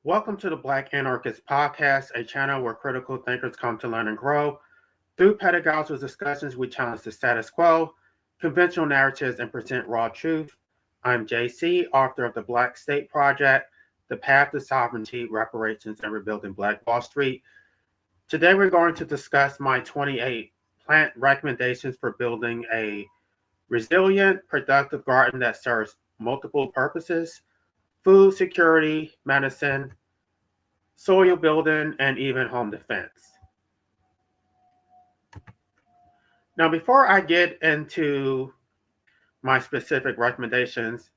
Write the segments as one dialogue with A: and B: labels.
A: Welcome to the Black Anarchist podcast, a channel where critical thinkers come to learn and grow. Through pedagogical discussions, we challenge the status quo, conventional narratives, and present raw truth. I'm JC, author of the Black State Project, The Path to Sovereignty, Reparations, and Rebuilding Black Wall Street. Today, we're going to discuss my 28 plant recommendations for building a resilient, productive garden that serves multiple purposes: food security, medicine, soil building, and even home defense. Now, before I get into my specific recommendations,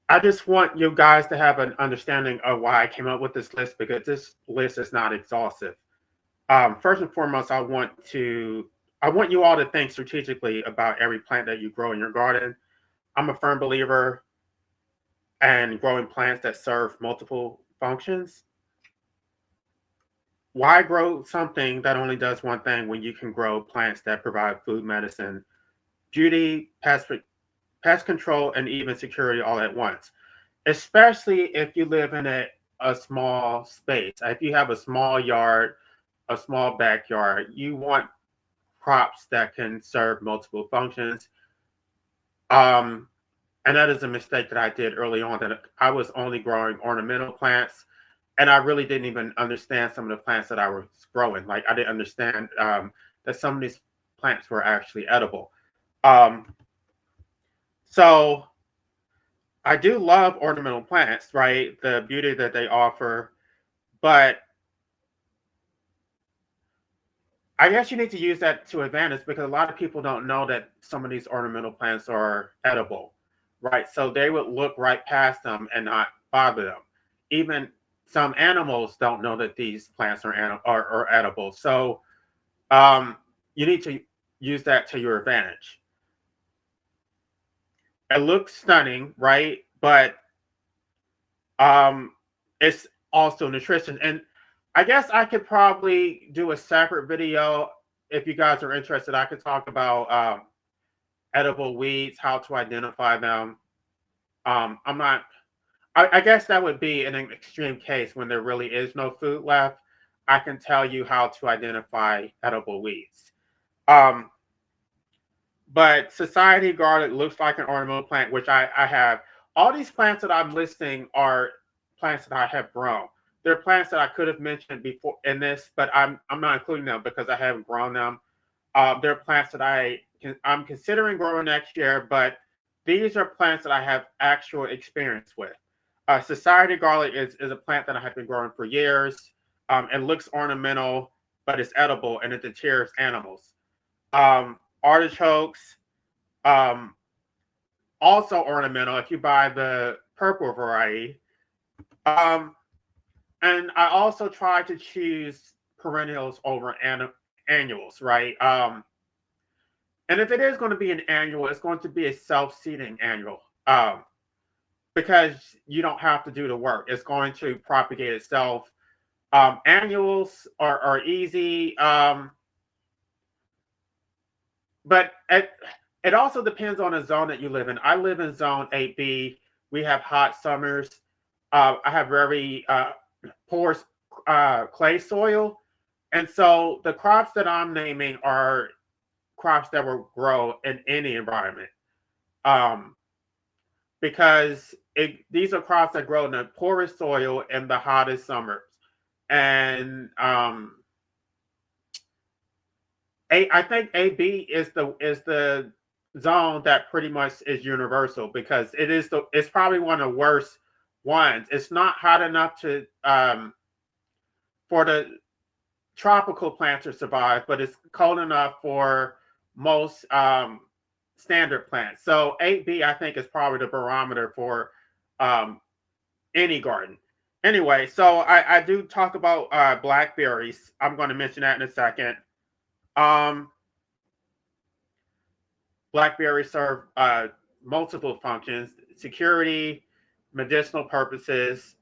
A: I just want you guys to have an understanding of why I came up with this list, because this list is not exhaustive. First and foremost, I want you all to think strategically about every plant that you grow in your garden. I'm a firm believer in growing plants that serve multiple functions. Why grow something that only does one thing when you can grow plants that provide food, medicine, beauty, pest control, and even security all at once? Especially if you live in a small space. If you have a small yard, a small backyard, you want crops that can serve multiple functions. Um, and that is a mistake that I did early on, that I was only growing ornamental plants, and I really didn't even understand some of the plants that I was growing. Like, I didn't understand that some of these plants were actually edible. Um, so I do love ornamental plants, right? The beauty that they offer, but I guess you need to use that to advantage, because a lot of people don't know that some of these ornamental plants are edible, right? So they would look right past them and not bother them. Even some animals don't know that these plants are edible. So um, you need to use that to your advantage. It looks stunning, right? But um, it's also nutrition. And I guess I could probably do a separate video if you guys are interested. I could talk about edible weeds, how to identify them. I'm not. I guess that would be in an extreme case when there really is no food left. I can tell you how to identify edible weeds. Um, but society garden looks like an ornamental plant, which I have. All these plants that I'm listing are plants that I have grown. They're plants that I could have mentioned before in this, but I'm not including them because I haven't grown them. They're plants that I'm considering growing next year, but these are plants that I have actual experience with. Society garlic is a plant that I have been growing for years. It looks ornamental, but it's edible and it deters animals. Artichokes, um, also ornamental if you buy the purple variety. Um, and I also try to choose perennials over annuals, right? And if it is going to be an annual, it's going to be a self-seeding annual, because you don't have to do the work. It's going to propagate itself. Annuals are easy, but it also depends on the zone that you live in. I live in zone 8B. We have hot summers. I have very porous clay soil. And so the crops that I'm naming are crops that will grow in any environment, um, because these are crops that grow in the poorest soil in the hottest summers. And I think AB is the zone that pretty much is universal, because it's probably one of the worst ones. It's not hot enough to for the tropical plants to survive, but it's cold enough for most standard plants. So 8B, I think, is probably the barometer for um, any garden. Anyway, so I do talk about blackberries. I'm going to mention that in a second. Um, Blackberries serve multiple functions: security, medicinal purposes.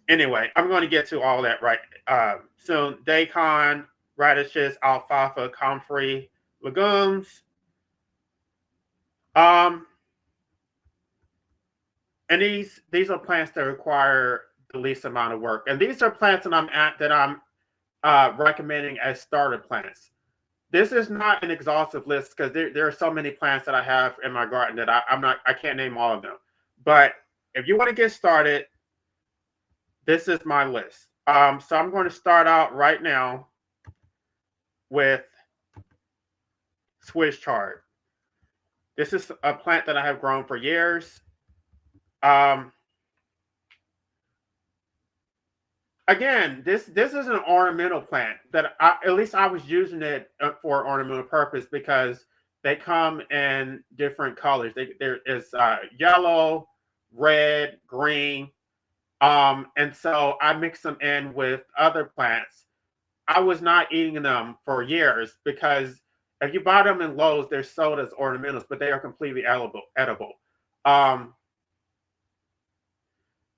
A: Anyway, I'm going to get to all that right soon. Daikon, radishes, alfalfa, comfrey, legumes. Um, And these are plants that require the least amount of work. And these are plants that I'm recommending as starter plants. This is not an exhaustive list because there are so many plants that I have in my garden that I can't name all of them. But if you want to get started, this is my list. So I'm going to start out right now with Swiss chard. This is a plant that I have grown for years. Um, Again, this is an ornamental plant that at least I was using it for ornamental purpose because they come in different colors. There is yellow, red, green, and so I mix them in with other plants. I was not eating them for years because if you buy them in Lowe's, they're sold as ornamentals, but they are completely edible. Um,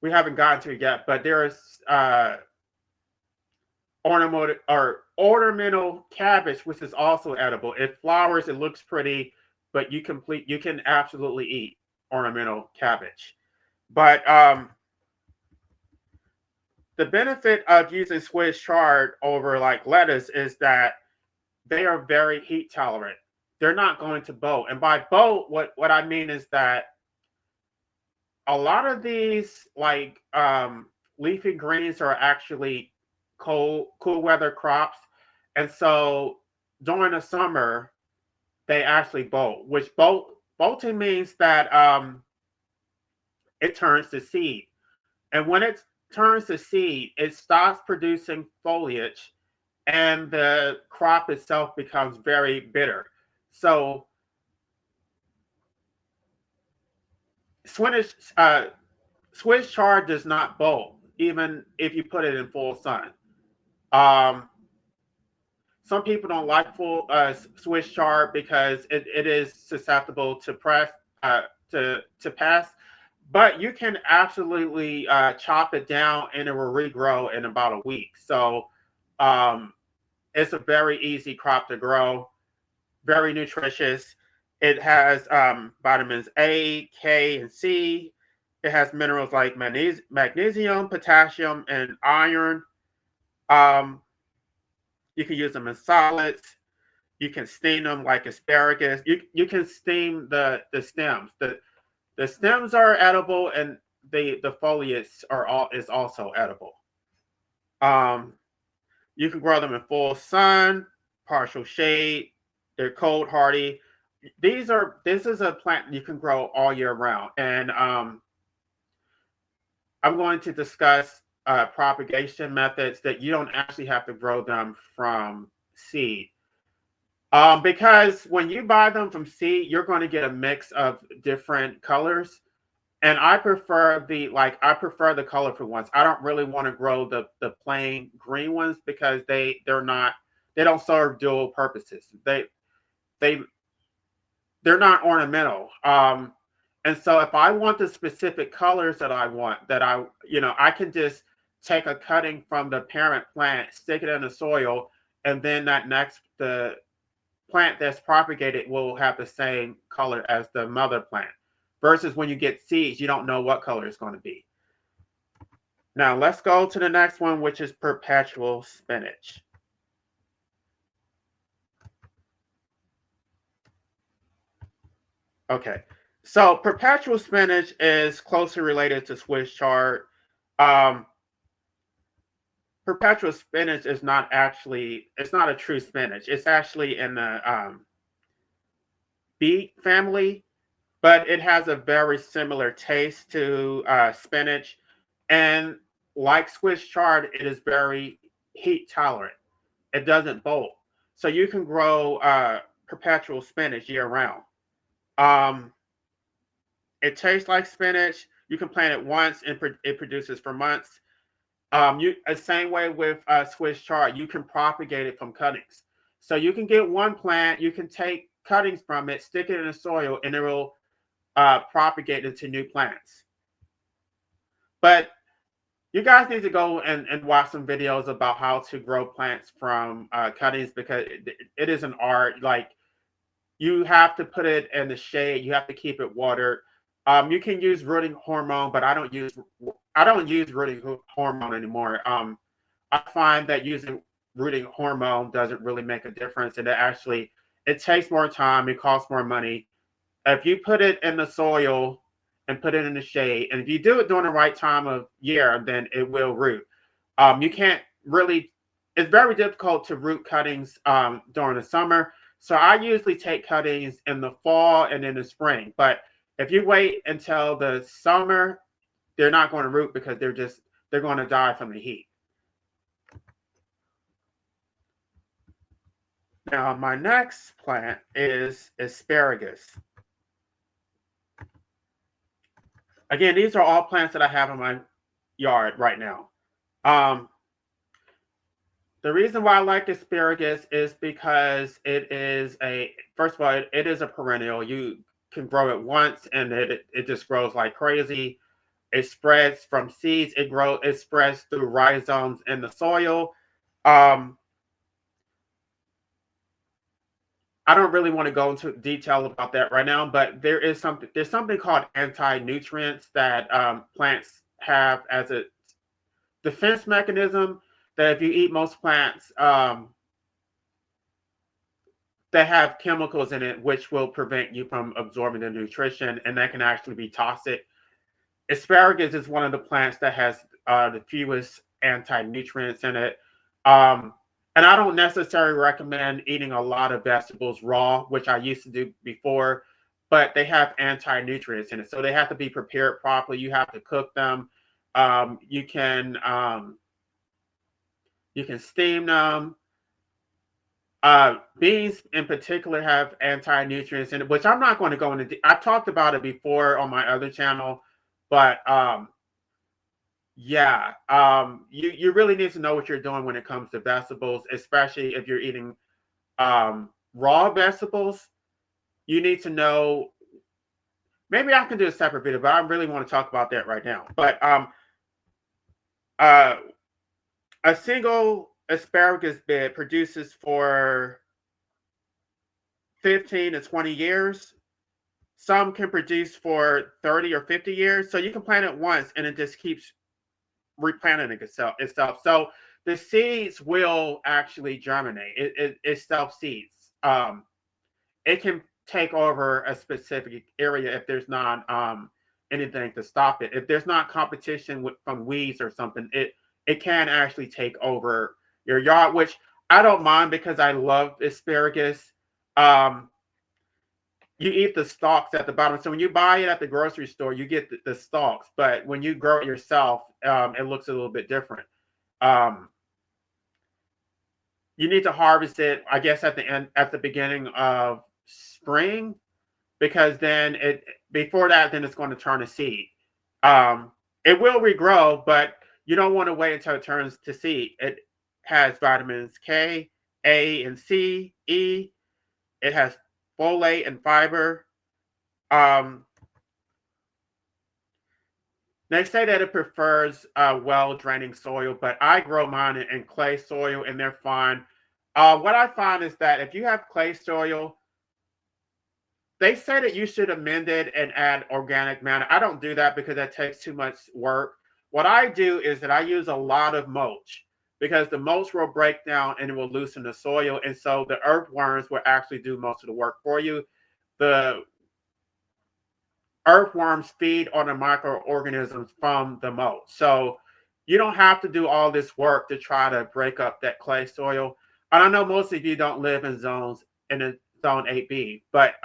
A: we haven't gotten to it yet, but there is ornamental cabbage, which is also edible. It flowers, it looks pretty, but you can absolutely eat ornamental cabbage. But the benefit of using Swiss chard over like lettuce is that they are very heat tolerant. They're not going to bolt. And by bolt, what I mean is that a lot of these like leafy greens are actually cool weather crops, and so during the summer they actually bolt. Which bolting means that it turns to seed, and when it turns to seed, it stops producing foliage, and the crop itself becomes very bitter. So Swedish Swiss chard does not bolt, even if you put it in full sun. Um, some people don't like full Swiss chard because it is susceptible to press uh, to pass. But you can absolutely chop it down and it will regrow in about a week. So um, it's a very easy crop to grow, very nutritious. It has vitamins A, K, and C. It has minerals like magnesium, potassium, and iron. Um, you can use them in salads. You can steam them like asparagus. You can steam the stems. The stems are edible, and the foliage is also edible. Um, you can grow them in full sun, partial shade. They're cold hardy. This is a plant you can grow all year round, and I'm going to discuss propagation methods that you don't actually have to grow them from seed. Because when you buy them from seed, you're going to get a mix of different colors. And I prefer the colorful ones. I don't really want to grow the plain green ones because they don't serve dual purposes. They they're not ornamental. And so if I want the specific colors that I want, I can just take a cutting from the parent plant, stick it in the soil, and then the plant that's propagated will have the same color as the mother plant. Versus when you get seeds, you don't know what color it's going to be. Now let's go to the next one, which is perpetual spinach. Okay, so perpetual spinach is closely related to Swiss chard. Um, Perpetual spinach is not actually it's not a true spinach. It's actually in the beet family, but it has a very similar taste to spinach. And like Swiss chard, it is very heat tolerant. It doesn't bolt. So you can grow perpetual spinach year round. Um, it tastes like spinach. You can plant it once and it produces for months. You the same way with Swiss chard, you can propagate it from cuttings. So you can get one plant, you can take cuttings from it, stick it in the soil, and it will propagate into new plants. But you guys need to go and watch some videos about how to grow plants from cuttings because it is an art. Like you have to put it in the shade, you have to keep it watered. You can use rooting hormone, but I don't use rooting hormone anymore. I find that using rooting hormone doesn't really make a difference, and it takes more time, it costs more money. If you put it in the soil and put it in the shade, and if you do it during the right time of year, then it will root. You can't really. It's very difficult to root cuttings during the summer. So I usually take cuttings in the fall and in the spring. But if you wait until the summer, they're not going to root because they're going to die from the heat. Now my next plant is asparagus. Again, these are all plants that I have in my yard right now. Um, the reason why I like asparagus is because first of all, it is a perennial. You can grow it once and it just grows like crazy. It spreads from seeds. It spreads through rhizomes in the soil. Um, I don't really want to go into detail about that right now, but there's something called anti-nutrients that plants have as a defense mechanism, that if you eat most plants, they have chemicals in it which will prevent you from absorbing the nutrition, and that can actually be toxic. Asparagus is one of the plants that has the fewest anti-nutrients in it. Um, and I don't necessarily recommend eating a lot of vegetables raw, which I used to do before, but they have anti-nutrients in it. So they have to be prepared properly. You have to cook them. Um, you can um, you can steam them. Beans in particular have anti-nutrients in it, which I'm not going to go into. I've talked about it before on my other channel, but yeah, you really need to know what you're doing when it comes to vegetables, especially if you're eating raw vegetables. You need to know. Maybe I can do a separate video, but I really want to talk about that right now. But uh, a single asparagus bed produces for 15 to 20 years. Some can produce for 30 or 50 years. So you can plant it once and it just keeps replanting itself. So the seeds will actually germinate. It self seeds. It can take over a specific area if there's not anything to stop it. If there's not competition from weeds or something, it can actually take over your yard, which I don't mind because I love asparagus. Um, you eat the stalks at the bottom. So when you buy it at the grocery store, you get the stalks. But when you grow it yourself, it looks a little bit different. Um, you need to harvest it, I guess, at the beginning of spring, because then before that, then it's going to turn to seed. Um, it will regrow, but you don't want to wait until it turns to seed. It has vitamins K, A, and C, E. It has folate and fiber. Um, they say that it prefers well draining soil, but I grow mine in clay soil and they're fine. What I find is that if you have clay soil, they say that you should amend it and add organic matter. I don't do that because that takes too much work. What I do is that I use a lot of mulch, because the mulch will break down and it will loosen the soil. And so the earthworms will actually do most of the work for you. The earthworms feed on the microorganisms from the mulch. So you don't have to do all this work to try to break up that clay soil. And I know most of you don't live in zone 8B, but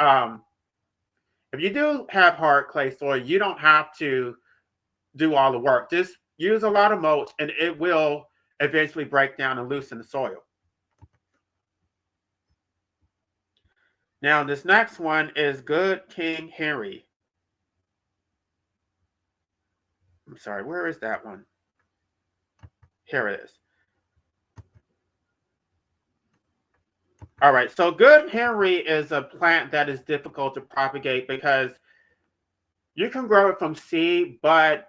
A: if you do have hard clay soil, you don't have to do all the work. Just use a lot of mulch and it will eventually break down and loosen the soil. Now, this next one is Good King Henry. I'm sorry, where is that one? Here it is. All right, so Good Henry is a plant that is difficult to propagate because you can grow it from seed, but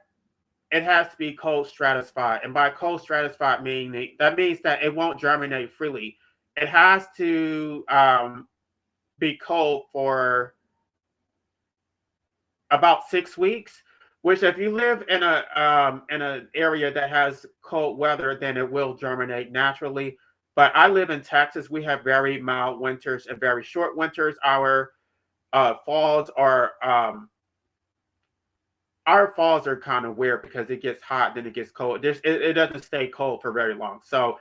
A: it has to be cold stratified. And by cold stratified, that means that it won't germinate freely. It has to be cold for about 6 weeks. Which, if you live in an area that has cold weather, then it will germinate naturally. But I live in Texas. We have very mild winters and very short winters. Falls are our falls are kind of weird because it gets hot, then it gets cold. It doesn't stay cold for very long. So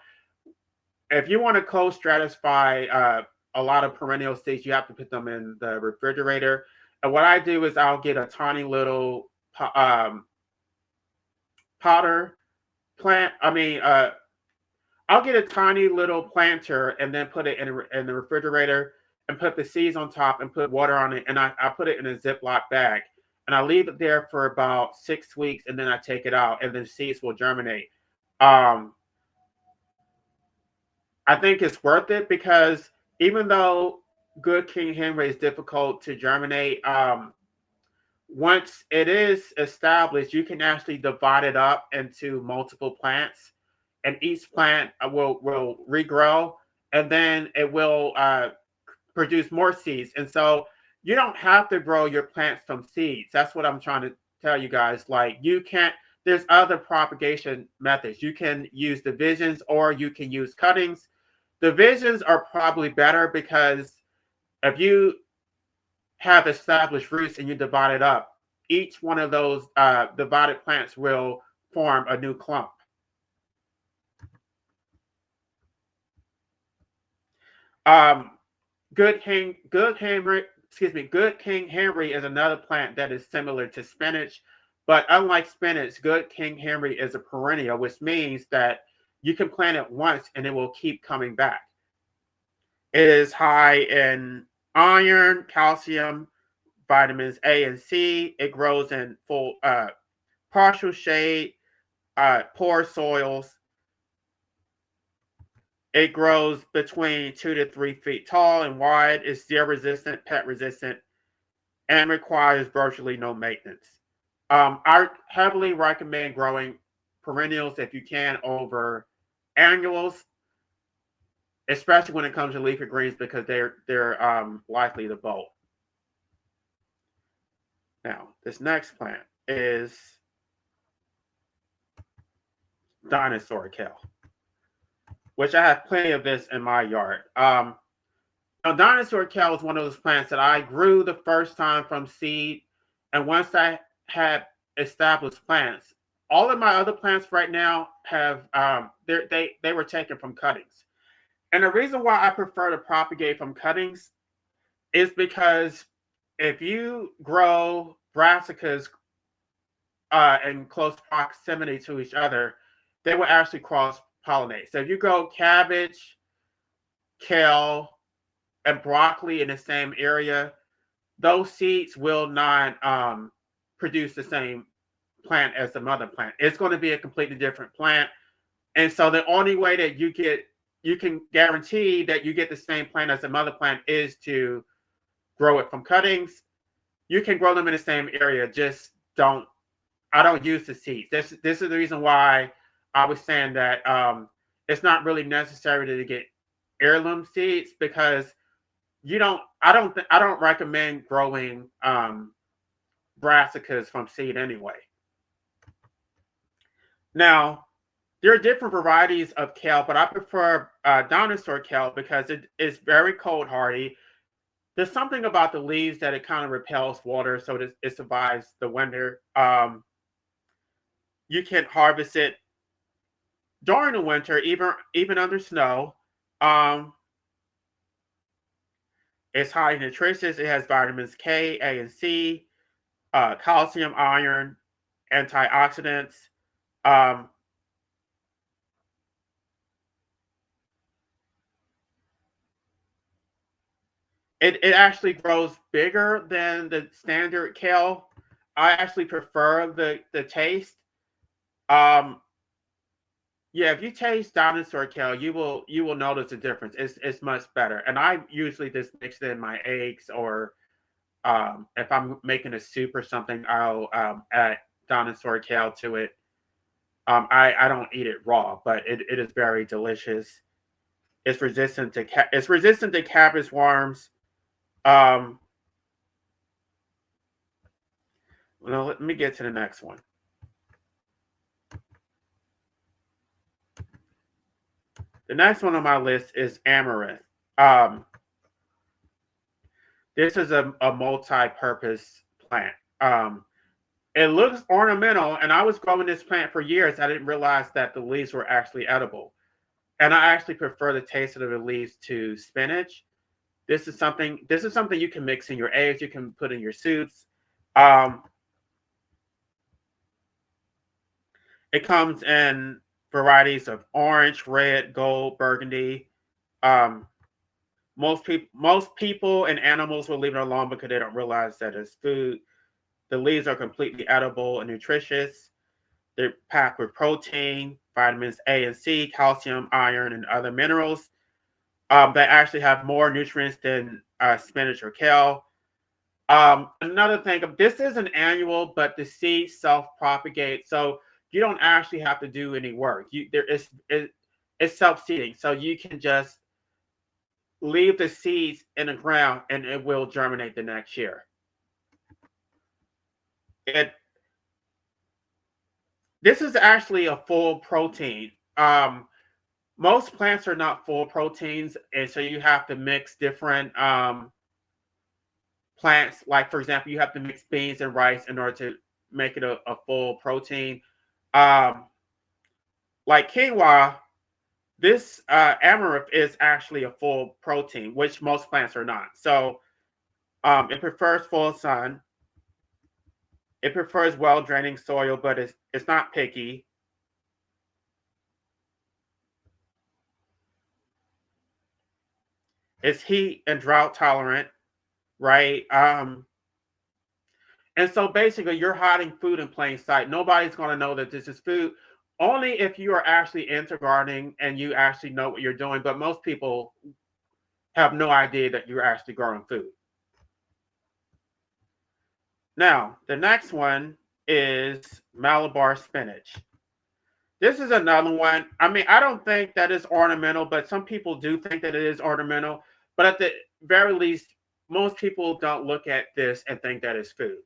A: if you want to cold stratify a lot of perennial seeds, you have to put them in the refrigerator. And what I do is I'll get a tiny little potter plant. I'll get a tiny little planter and then put it in the refrigerator and put the seeds on top and put water on it. And I put it in a Ziploc bag and I leave it there for about 6 weeks and then I take it out and then seeds will germinate. Um, I think it's worth it because even though good King Henry is difficult to germinate, once it is established, you can actually divide it up into multiple plants, and each plant will regrow, and then it will produce more seeds. And so you don't have to grow your plants from seeds. That's what I'm trying to tell you guys. Like you can't. There's other propagation methods. You can use divisions or you can use cuttings. Divisions are probably better because if you have established roots and you divide it up, each one of those divided plants will form a new clump. Um, Good Henry, Good King Henry is another plant that is similar to spinach, but unlike spinach, Good King Henry is a perennial, which means that you can plant it once and it will keep coming back. It is high in iron, calcium, vitamins A and C. It grows in full partial shade, poor soils. It grows between 2 to 3 feet tall and wide. It's deer resistant, pet resistant, and requires virtually no maintenance. I heavily recommend growing perennials if you can over annuals, especially when it comes to leafy greens because they're likely to bolt. Now, this next plant is dinosaur kale, which I have plenty of this in my yard. Now, dinosaur kale is one of those plants that I grew the first time from seed, and once I had established plants, all of my other plants right now have they were taken from cuttings. And the reason why I prefer to propagate from cuttings is because if you grow brassicas in close proximity to each other, they will actually cross pollinate. So if you grow cabbage, kale, and broccoli in the same area, those seeds will not produce the same plant as the mother plant. It's going to be a completely different plant. And so the only way that you can guarantee that you get the same plant as the mother plant is to grow it from cuttings. You can grow them in the same area, just I don't use the seeds. This is the reason why I was saying that it's not really necessary to get heirloom seeds because I don't recommend growing brassicas from seed anyway. Now, there are different varieties of kale, but I prefer dinosaur kale because it is very cold hardy. There's something about the leaves that it kind of repels water, so it survives the winter. You can harvest it during the winter, even under snow. Um, it's high in nutrition. It has vitamins K, A, and C, calcium, iron, antioxidants. Um, it actually grows bigger than the standard kale. I actually prefer the taste. Um, yeah, if you taste dinosaur kale, you will notice a difference. It's much better. And I usually just mix it in my eggs, or if I'm making a soup or something, I'll add dinosaur kale to it. I don't eat it raw, but it is very delicious. It's resistant to cabbage worms. Um, Well, let me get to the next one. The next one on my list is amaranth. Um, this is a multi-purpose plant. It looks ornamental, and I was growing this plant for years. I didn't realize that the leaves were actually edible, and I actually prefer the taste of the leaves to spinach. This is something. This is something you can mix in your eggs. You can put in your soups. Um, it comes in varieties of orange, red, gold, burgundy. Um, most people and animals will leave it alone because they don't realize that it's food. The leaves are completely edible and nutritious. They're packed with protein, vitamins A and C, calcium, iron, and other minerals that actually have more nutrients than spinach or kale. Another thing, this is an annual, but the seeds self-propagate, so you don't actually have to do any work. It's self-seeding, so you can just leave the seeds in the ground and it will germinate the next year. It This is actually a full protein. Most plants are not full proteins, and so you have to mix different plants. Like for example, you have to mix beans and rice in order to make it a full protein. Um, like quinoa, this amaranth is actually a full protein, which most plants are not. So it prefers full sun. It prefers well draining soil, but it's not picky. It's heat and drought tolerant, right? And so basically, you're hiding food in plain sight. Nobody's going to know that this is food. Only if you are actually into gardening and you actually know what you're doing. But most people have no idea that you're actually growing food. Now, the next one is Malabar spinach. This is another one. I mean, I don't think that is ornamental, but some people do think that it is ornamental. But at the very least, most people don't look at this and think that it's food.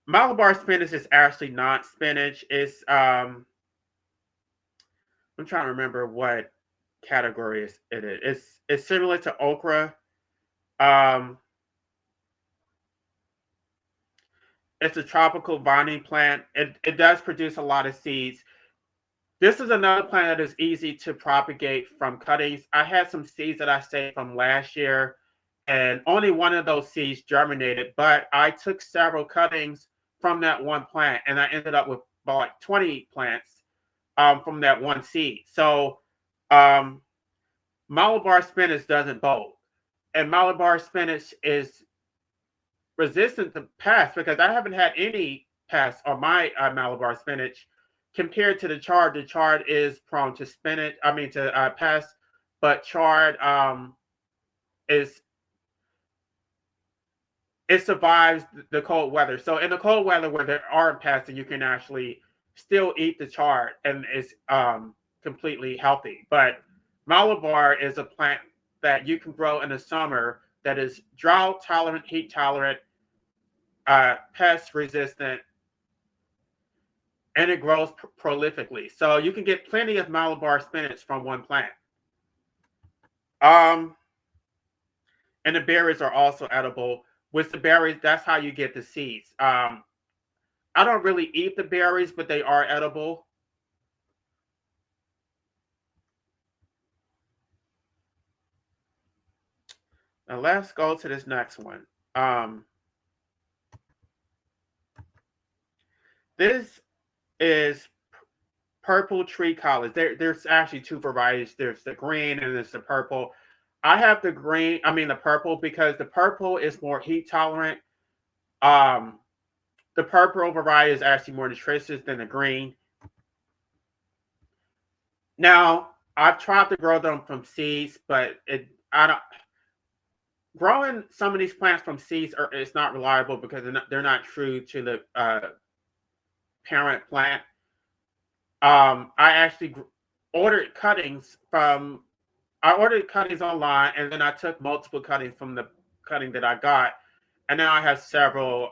A: Malabar spinach is actually not spinach. I'm trying to remember what category it is. It's similar to okra. Um, it's a tropical vine plant. It does produce a lot of seeds. This is another plant that is easy to propagate from cuttings. I had some seeds that I saved from last year, and only one of those seeds germinated, but I took several cuttings from that one plant, and I ended up with about like 20 plants from that one seed. So um, Malabar spinach doesn't bolt, and Malabar spinach is resistant to pests because I haven't had any pests on my Malabar spinach. Compared to the chard is prone to spinach. I mean to pests, but chard is it survives the cold weather. So in the cold weather where there aren't pests, you can actually still eat the chard and it's completely healthy. But Malabar is a plant that you can grow in the summer that is drought tolerant, heat tolerant, pest resistant, and it grows prolifically. So you can get plenty of Malabar spinach from one plant. Um, and the berries are also edible. With the berries, that's how you get the seeds. I don't really eat the berries, but they are edible. Now let's go to this next one. Um, this is purple tree collards. There's actually two varieties. There's the green and there's the purple. I have the green, I mean the purple, because the purple is more heat tolerant. Um, the purple variety is actually more nutritious than the green. Now, I've tried to grow them from seeds, but I don't growing some of these plants from seeds it's not reliable because they're not true to the parent plant. I actually ordered cuttings from I ordered cuttings online and then I took multiple cuttings from the cutting that I got And now I have several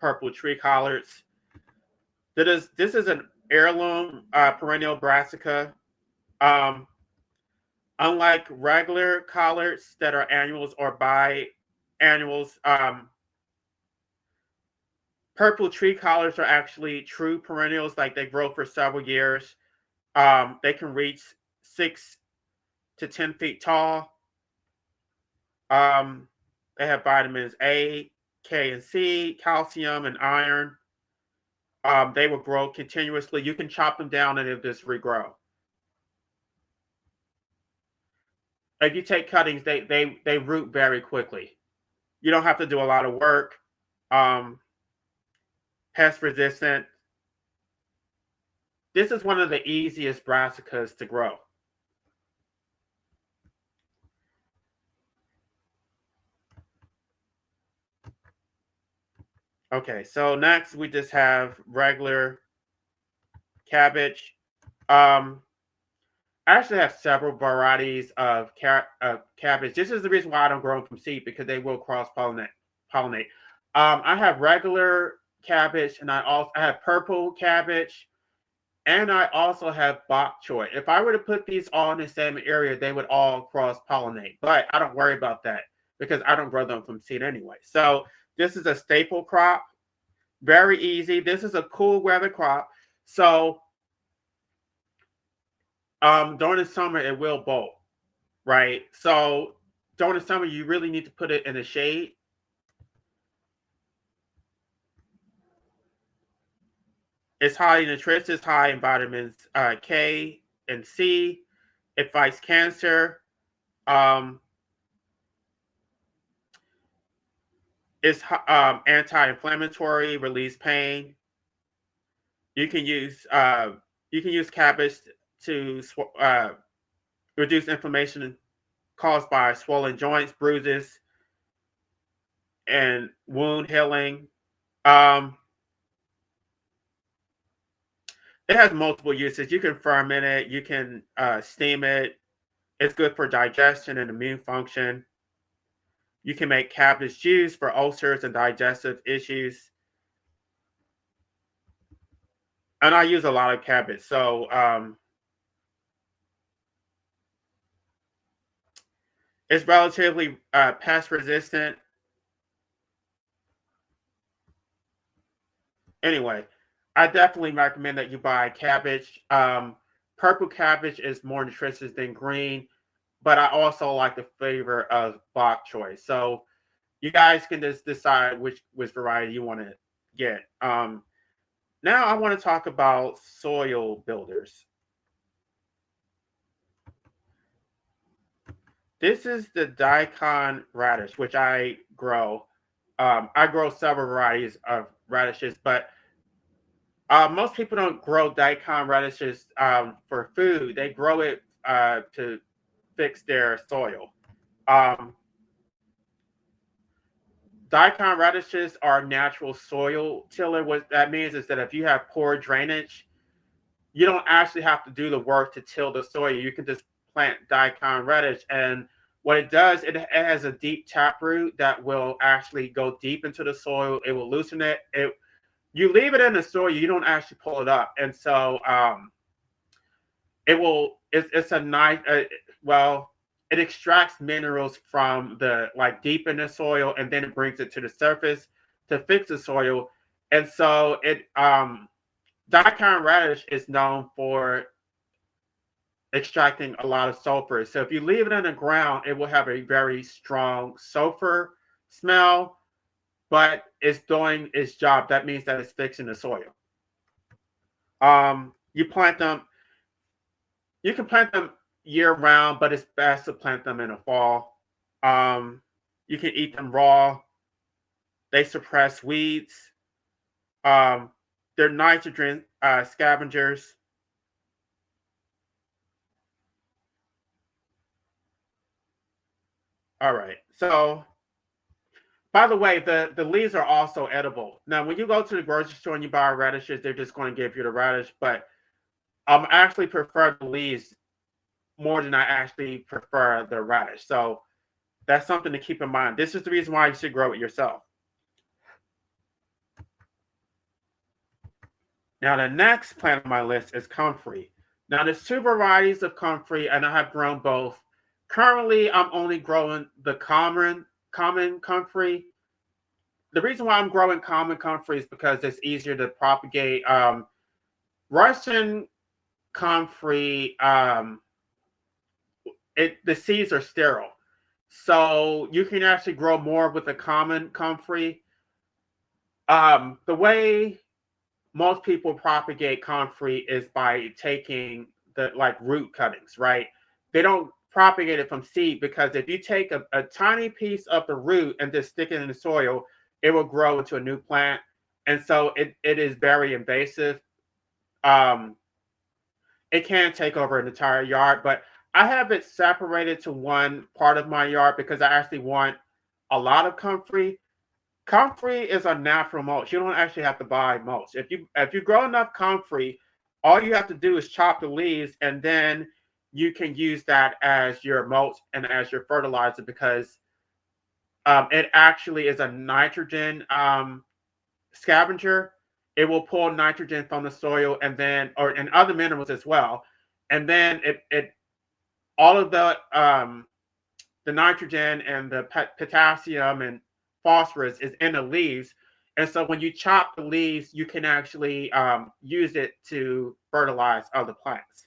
A: purple tree collards. This is an heirloom perennial brassica. Um, Unlike regular collards that are annuals or biannuals, purple tree collards are actually true perennials, like they grow for several years. They can reach 6 to 10 feet tall. Um, they have vitamins A, K, and C, calcium, and iron. They will grow continuously. You can chop them down and it'll just regrow. If you take cuttings, they root very quickly. You don't have to do a lot of work. Um, Pest resistant. This is one of the easiest brassicas to grow. Okay, so next we just have regular cabbage. I actually have several varieties of cabbage. This is the reason why I don't grow them from seed, because they will cross pollinate. I have regular cabbage, and I have purple cabbage, and I also have bok choy. If I were to put these all in the same area, they would all cross pollinate. But I don't worry about that because I don't grow them from seed anyway. So this is a staple crop. Very easy. This is a cool weather crop. So during the summer, it will bolt, right? So during the summer, you really need to put it in the shade. It's high in nutrients, it's high in vitamins K and C. It fights cancer. Um, it's anti-inflammatory, release pain. You can use cabbage to reduce inflammation caused by swollen joints, bruises, and wound healing. Um, it has multiple uses. You can ferment it, you can steam it. It's good for digestion and immune function. You can make cabbage juice for ulcers and digestive issues. And I use a lot of cabbage. So it's relatively pest resistant. Anyway, I definitely recommend that you buy cabbage. Purple cabbage is more nutritious than green, but I also like the flavor of bok choy. So you guys can just decide which variety you want to get. Now I want to talk about soil builders. This is the daikon radish, which I grow. I grow several varieties of radishes, but most people don't grow daikon radishes for food. They grow it to fix their soil. Um, Daikon radishes are natural soil tiller. What that means is that if you have poor drainage, you don't actually have to do the work to till the soil. You can just plant daikon radish, and what it does, it has a deep taproot that will actually go deep into the soil. It will loosen it. You leave it in the soil, you don't actually pull it up, and so it will. It's a nice. Well, it extracts minerals from the like deep in the soil, and then it brings it to the surface to fix the soil. And so daikon radish is known for extracting a lot of sulfur. So if you leave it in the ground, it will have a very strong sulfur smell, but it's doing its job. That means that it's fixing the soil. You plant them. You can plant them year round, but it's best to plant them in the fall. Um, you can eat them raw. They suppress weeds. Um, they're nitrogen scavengers. All right. So, by the way, the leaves are also edible. Now, when you go to the grocery store and you buy radishes, they're just going to give you the radish. But I actually prefer the leaves more than I actually prefer the radish. So That's something to keep in mind. This is the reason why you should grow it yourself. Now, the next plant on my list is comfrey. Now, there's two varieties of comfrey, and I have grown both. Currently, I'm only growing the common comfrey. The reason why I'm growing common comfrey is because it's easier to propagate. Russian comfrey, the seeds are sterile, so you can actually grow more with the common comfrey. The way most people propagate comfrey is by taking the like root cuttings, right? They don't propagate it from seed because if you take a tiny piece of the root and just stick it in the soil, it will grow into a new plant. And so it is very invasive. Um, it can take over an entire yard, but I have it separated to one part of my yard because I actually want a lot of comfrey. Comfrey is a natural mulch. You don't actually have to buy mulch. If you grow enough comfrey, all you have to do is chop the leaves, and then you can use that as your mulch and as your fertilizer because it actually is a nitrogen scavenger. It will pull nitrogen from the soil and other minerals as well, and then it all of the nitrogen and the potassium and phosphorus is in the leaves. And so when you chop the leaves, you can actually use it to fertilize other plants.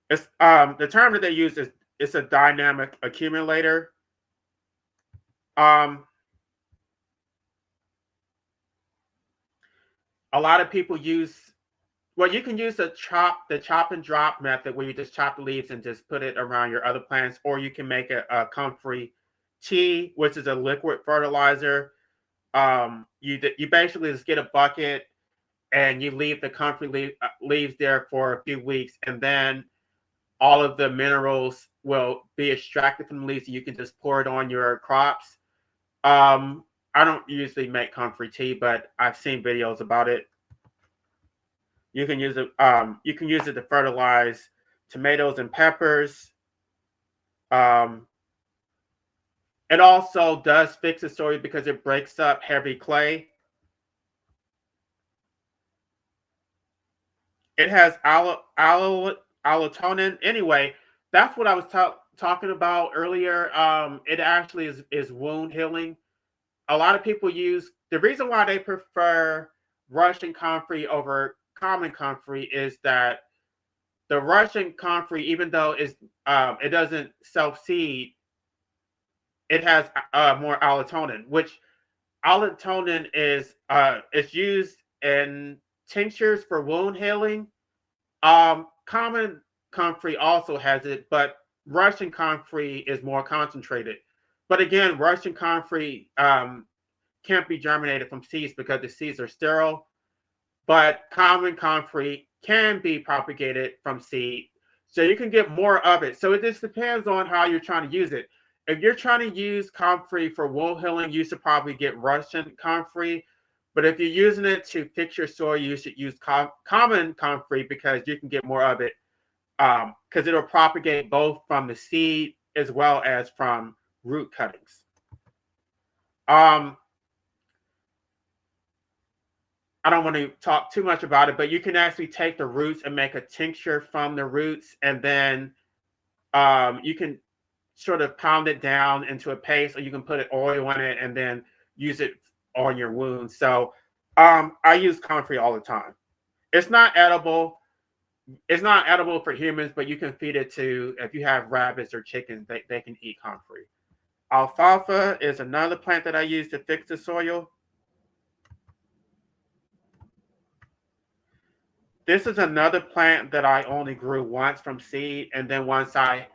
A: It's the term that they use is it's a dynamic accumulator. Um, a lot of people use well, you can use the chop and drop method where you just chop the leaves and just put it around your other plants, or you can make a comfrey tea, which is a liquid fertilizer. You basically just get a bucket and you leave the leaves there for a few weeks, and then all of the minerals will be extracted from the leaves, and you can just pour it on your crops. I don't usually make comfrey tea, but I've seen videos about it. You can use it. You can use it to fertilize tomatoes and peppers. Um, it also does fix the soil because it breaks up heavy clay. It has allotonin. Anyway, that's what I was talking about earlier. It actually is wound healing. A lot of people use the reason why they prefer Russian comfrey over common comfrey is that the Russian comfrey, even though it doesn't self seed, it has more allotonin, which allotonin is it's used in tinctures for wound healing. Common comfrey also has it, but Russian comfrey is more concentrated. But again, Russian comfrey can't be germinated from seeds because the seeds are sterile. But common comfrey can be propagated from seed, so you can get more of it. So it just depends on how you're trying to use it. If you're trying to use comfrey for wound healing, you should probably get Russian comfrey. But if you're using it to fix your soil, you should use common comfrey because you can get more of it because it'll propagate both from the seed as well as from root cuttings. Um, I don't want to talk too much about it, but you can actually take the roots and make a tincture from the roots, and then you can sort of pound it down into a paste, or you can put an oil in it and then use it on your wounds. So I use comfrey all the time. It's not edible. It's not edible for humans, but you can feed it to if you have rabbits or chickens, they can eat comfrey. Alfalfa is another plant that I use to fix the soil. This is another plant that I only grew once from seed, and then once I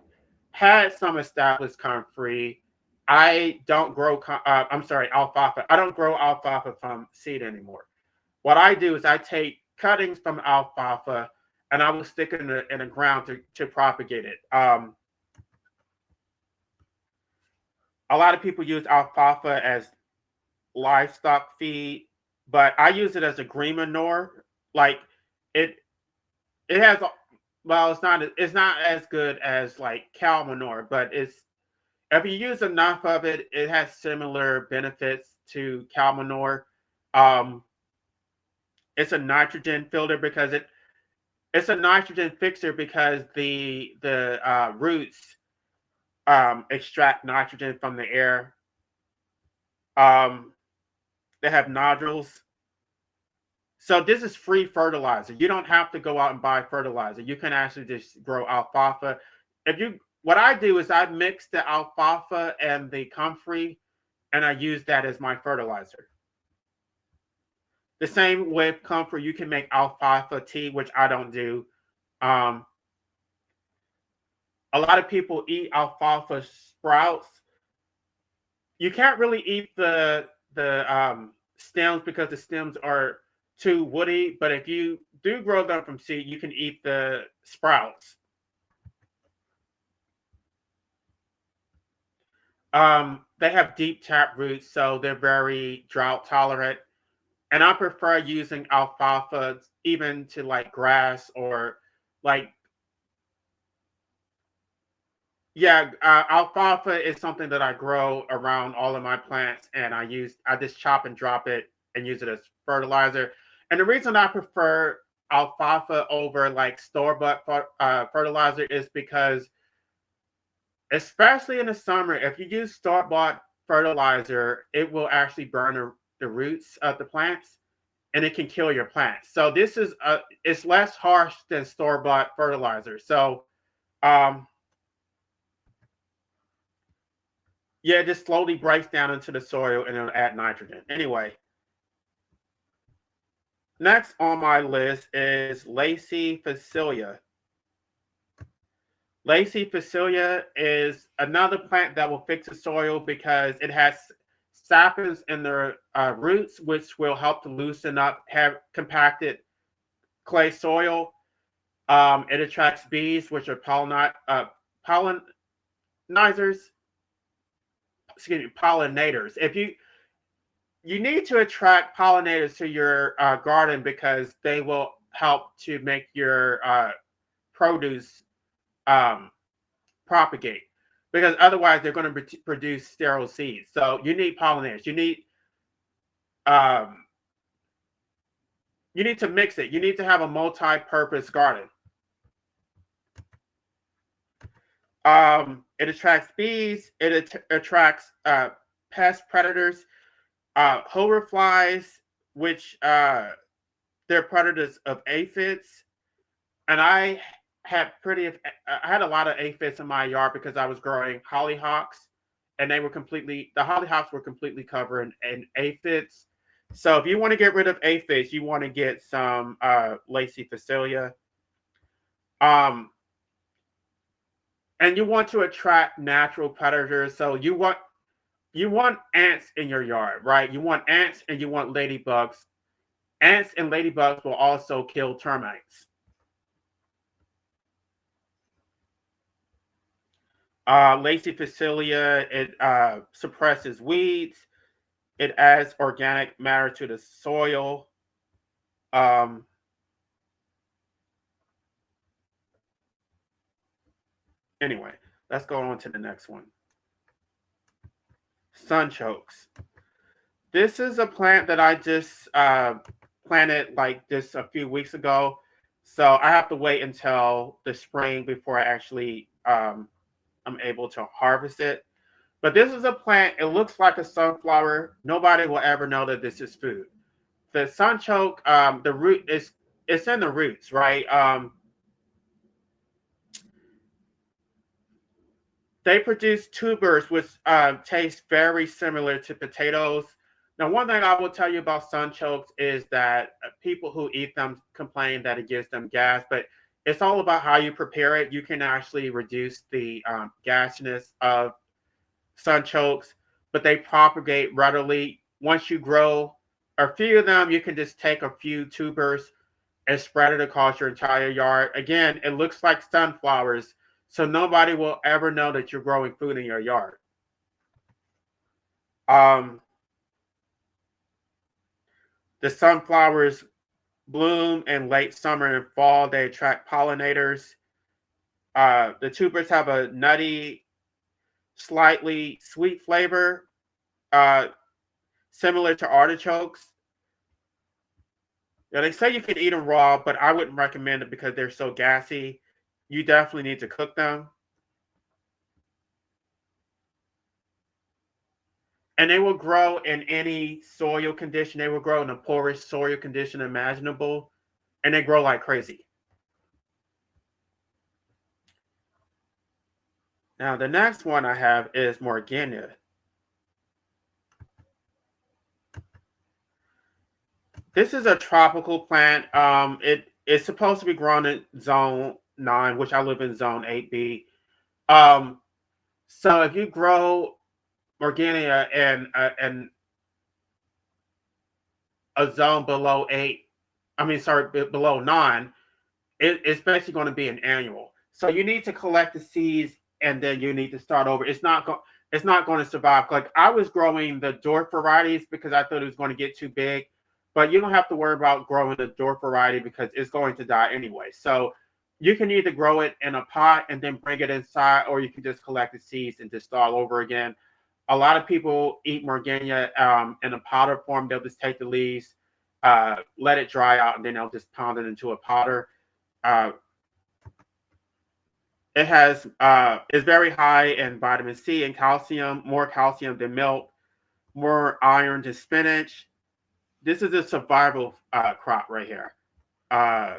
A: had some established comfrey, I don't grow. I'm sorry, alfalfa. I don't grow alfalfa from seed anymore. What I do is I take cuttings from alfalfa and I will stick it in the ground to propagate it. A lot of people use alfalfa as livestock feed, but I use it as a green manure. Like it, it has well, it's not as good as like cow manure, but it's if you use enough of it, it has similar benefits to cow manure. Um, it's a nitrogen filter because it's a nitrogen fixer because the roots extract nitrogen from the air. Um, they have nodules. So this is free fertilizer. You don't have to go out and buy fertilizer. You can actually just grow alfalfa. What I do is I mix the alfalfa and the comfrey, and I use that as my fertilizer. The same with comfrey, you can make alfalfa tea, which I don't do. Um, a lot of people eat alfalfa sprouts. You can't really eat the stems because the stems are too woody. But if you do grow them from seed, you can eat the sprouts. They have deep tap roots, so they're very drought tolerant. And I prefer using alfalfa even to like grass or like yeah, alfalfa is something that I grow around all of my plants, and I just chop and drop it and use it as fertilizer. And the reason I prefer alfalfa over like store-bought fertilizer is because, especially in the summer, if you use store-bought fertilizer, it will actually burn the roots of the plants, and it can kill your plants. So this is it's less harsh than store-bought fertilizer. So um, yeah, it just slowly breaks down into the soil and it'll add nitrogen. Anyway, next on my list is Lacey Facilia. Lacey Facilia is another plant that will fix the soil because it has saplings in the roots, which will help to loosen up have compacted clay soil. It attracts bees, which are pollinizers. Excuse me, pollinators. If you need to attract pollinators to your garden because they will help to make your produce um, propagate. Because otherwise, they're going to produce sterile seeds. So you need pollinators. Um, you need to mix it. You need to have a multi-purpose garden. It attracts bees. It attracts pest predators, hoverflies, which they're predators of aphids. And I had a lot of aphids in my yard because I was growing hollyhocks, and the hollyhocks were completely covered in aphids. So if you want to get rid of aphids, you want to get some Lacey Facilia. Um, and you want to attract natural predators. So you want ants in your yard, right? You want ants and you want ladybugs. Ants and ladybugs will also kill termites. Lacey Facilia, it suppresses weeds. It adds organic matter to the soil. Um, anyway, let's go on to the next one. Sunchokes. This is a plant that I just planted like just a few weeks ago. So I have to wait until the spring before I actually I'm able to harvest it. But this is a plant, it looks like a sunflower. Nobody will ever know that this is food. The sunchoke, the root is it's in the roots, right? They produce tubers which taste very similar to potatoes. Now, one thing I will tell you about sunchokes is that people who eat them complain that it gives them gas, but it's all about how you prepare it. You can actually reduce the gasiness of sunchokes, but they propagate readily. Once you grow a few of them, you can just take a few tubers and spread it across your entire yard. Again, it looks like sunflowers, so nobody will ever know that you're growing food in your yard. Um, the sunflowers bloom in late summer and fall. They attract pollinators. The tubers have a nutty, slightly sweet flavor, uh, similar to artichokes. Now, they say you can eat them raw, but I wouldn't recommend it because they're so gassy. You definitely need to cook them. And they will grow in any soil condition. They will grow in the poorest soil condition imaginable. And they grow like crazy. Now, the next one I have is Morgania. This is a tropical plant. It's supposed to be grown in zone 9, which I live in zone 8B. Um, so if you grow Morgania in a zone below 8, below 9, it's basically going to be an annual. So you need to collect the seeds and then you need to start over. It's not going to survive. Like I was growing the dwarf varieties because I thought it was going to get too big, but you don't have to worry about growing the dwarf variety because it's going to die anyway. So you can either grow it in a pot and then bring it inside, or you can just collect the seeds and just start over again. A lot of people eat Morgania in a powder form. They'll just take the leaves, let it dry out, and then they'll just pound it into a powder. Uh, it has is very high in vitamin C and calcium, more calcium than milk, more iron than spinach. This is a survival crop right here. Uh,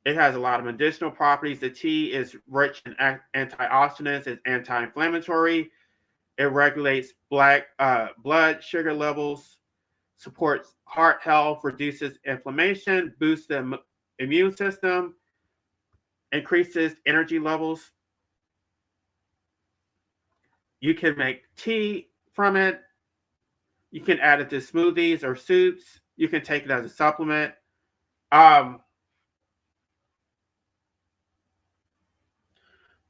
A: it has a lot of medicinal properties. The tea is rich in antioxidants, it's anti-inflammatory. It regulates blood sugar levels, supports heart health, reduces inflammation, boosts the immune system, increases energy levels. You can make tea from it. You can add it to smoothies or soups. You can take it as a supplement. Um,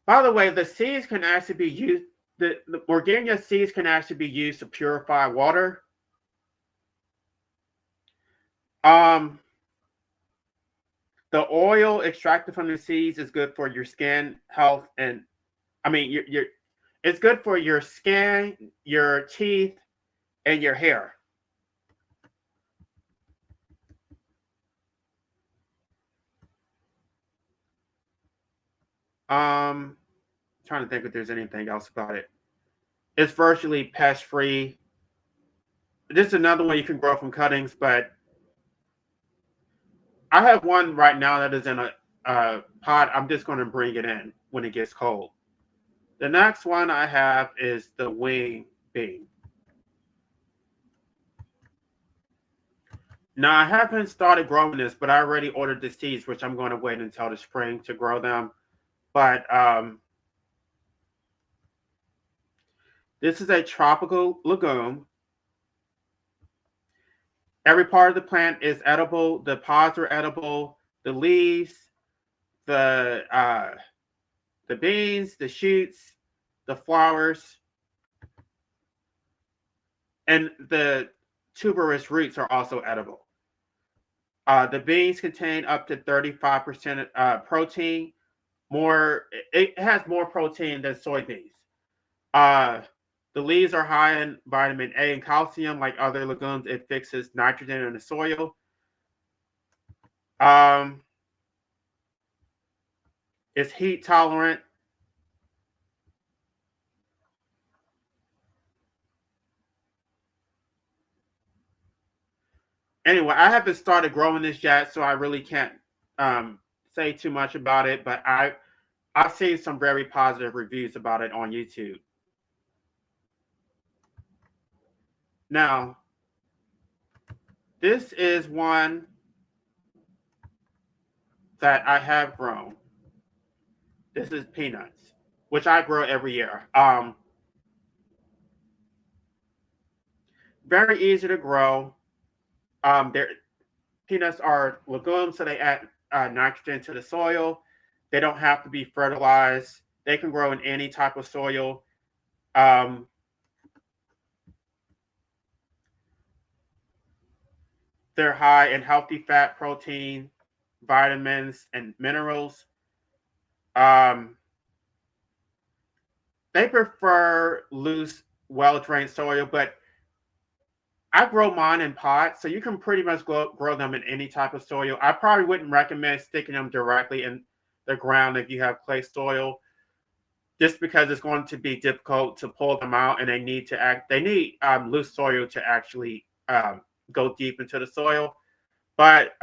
A: by the way, the seeds can actually be used. The Morgania seeds can actually be used to purify water. Um, the oil extracted from the seeds is good for your skin health, and I mean, it's good for your skin, your teeth, and your hair. Trying to think if there's anything else about it. It's virtually pest free. This is another one you can grow from cuttings, but I have one right now that is in a pot. I'm just going to bring it in when it gets cold. The next one I have is the wing bean. Now I haven't started growing this, but I already ordered the seeds, which I'm going to wait until the spring to grow them. But this is a tropical legume. Every part of the plant is edible. The pods are edible. The leaves, the beans, the shoots, the flowers, and the tuberous roots are also edible. The beans contain up to 35% protein. It has more protein than soybeans. Uh, the leaves are high in vitamin A and calcium. Like other legumes, it fixes nitrogen in the soil. Um, it's heat tolerant. Anyway, I haven't started growing this yet, so I really can't say too much about it. But I've seen some very positive reviews about it on YouTube. Now, this is one that I have grown. This is peanuts, which I grow every year. Very easy to grow. Peanuts are legumes, so they add nitrogen to the soil. They don't have to be fertilized. They can grow in any type of soil. Um, They're high in healthy fat, protein, vitamins, and minerals. Um, they prefer loose, well-drained soil, but I grow mine in pots, so you can pretty much grow them in any type of soil. I probably wouldn't recommend sticking them directly in the ground if you have clay soil, just because it's going to be difficult to pull them out, and they need loose soil to actually go deep into the soil. But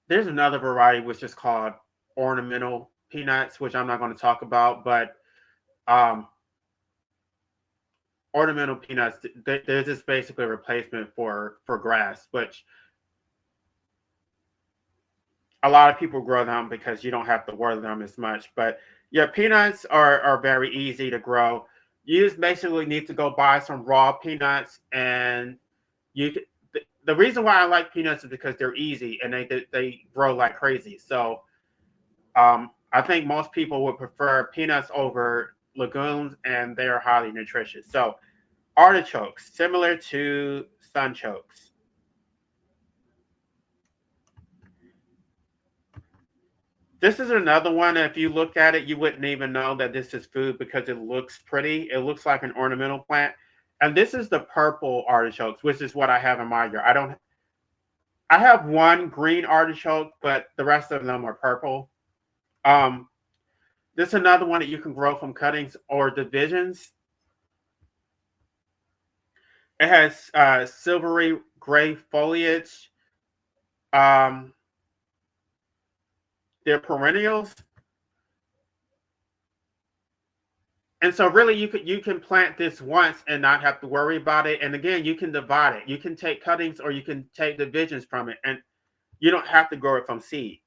A: there's another variety which is called ornamental peanuts, which I'm not going to talk about, but um, ornamental peanuts, they're just basically a replacement for grass, which a lot of people grow them because you don't have to water them as much. But yeah, peanuts are very easy to grow. You just basically need to go buy some raw peanuts, and you the reason why I like peanuts is because they're easy and they grow like crazy. So I think most people would prefer peanuts over legumes, and they are highly nutritious. So artichokes, similar to sunchokes. This is another one. If you look at it, you wouldn't even know that this is food because it looks pretty. It looks like an ornamental plant. And this is the purple artichokes, which is what I have in my yard. I have one green artichoke, but the rest of them are purple. Um, this is another one that you can grow from cuttings or divisions. It has silvery gray foliage. Um, they're perennials. And so really you can plant this once and not have to worry about it. And again, you can divide it. You can take cuttings or you can take divisions from it, and you don't have to grow it from seed.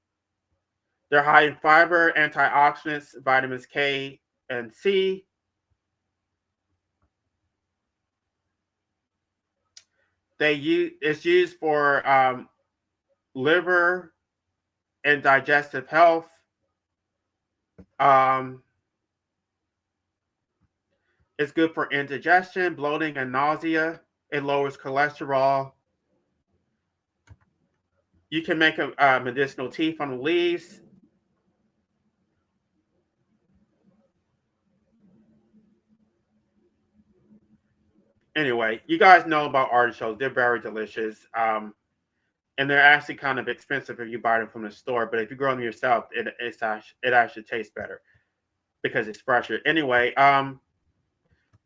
A: They're high in fiber, antioxidants, vitamins K and C. It's used for liver and digestive health. Um, it's good for indigestion, bloating, and nausea. It lowers cholesterol. You can make a medicinal tea from the leaves. Anyway, you guys know about artichokes. They're very delicious. And they're actually kind of expensive if you buy them from the store. But if you grow them yourself, it actually tastes better because it's fresher. Anyway,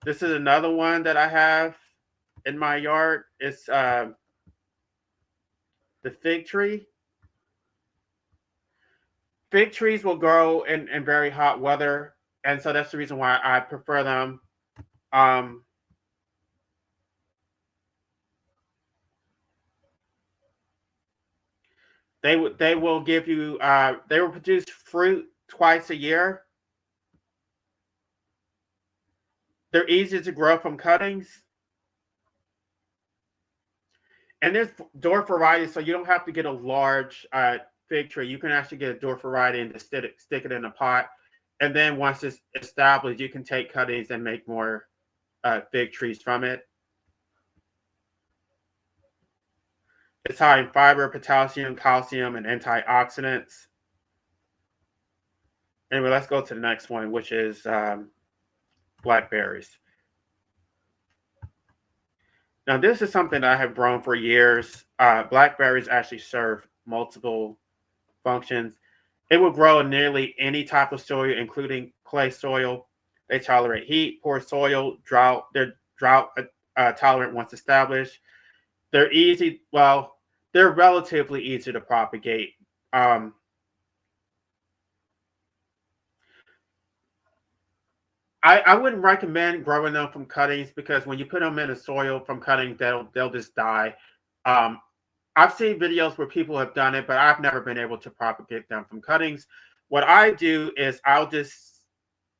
A: this is another one that I have in my yard. It's the fig tree. Fig trees will grow in very hot weather, and so that's the reason why I prefer them. Um, they will give you they will produce fruit twice a year. They're easy to grow from cuttings, and there's dwarf varieties, so you don't have to get a large fig tree. You can actually get a dwarf variety and just stick it in a pot, and then once it's established, you can take cuttings and make more fig trees from it. It's high in fiber, potassium, calcium, and antioxidants. Anyway, let's go to the next one, which is blackberries. Now, this is something that I have grown for years. Blackberries actually serve multiple functions. It will grow in nearly any type of soil, including clay soil. They tolerate heat, poor soil, drought. They're drought tolerant once established. They're easy. Well, they're relatively easy to propagate. Um, I wouldn't recommend growing them from cuttings because when you put them in the soil from cuttings, they'll just die. Um, I've seen videos where people have done it, but I've never been able to propagate them from cuttings. What I do is I'll just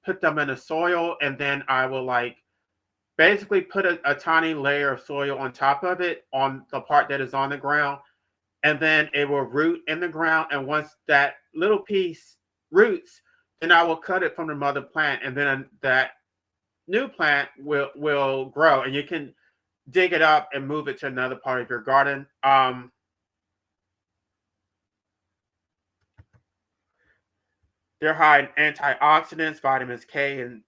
A: put them in the soil, and then I will like basically put a tiny layer of soil on top of it on the part that is on the ground, and then it will root in the ground. And once that little piece roots, then I will cut it from the mother plant, and then that new plant will grow, and you can dig it up and move it to another part of your garden. They're high in antioxidants, vitamins K and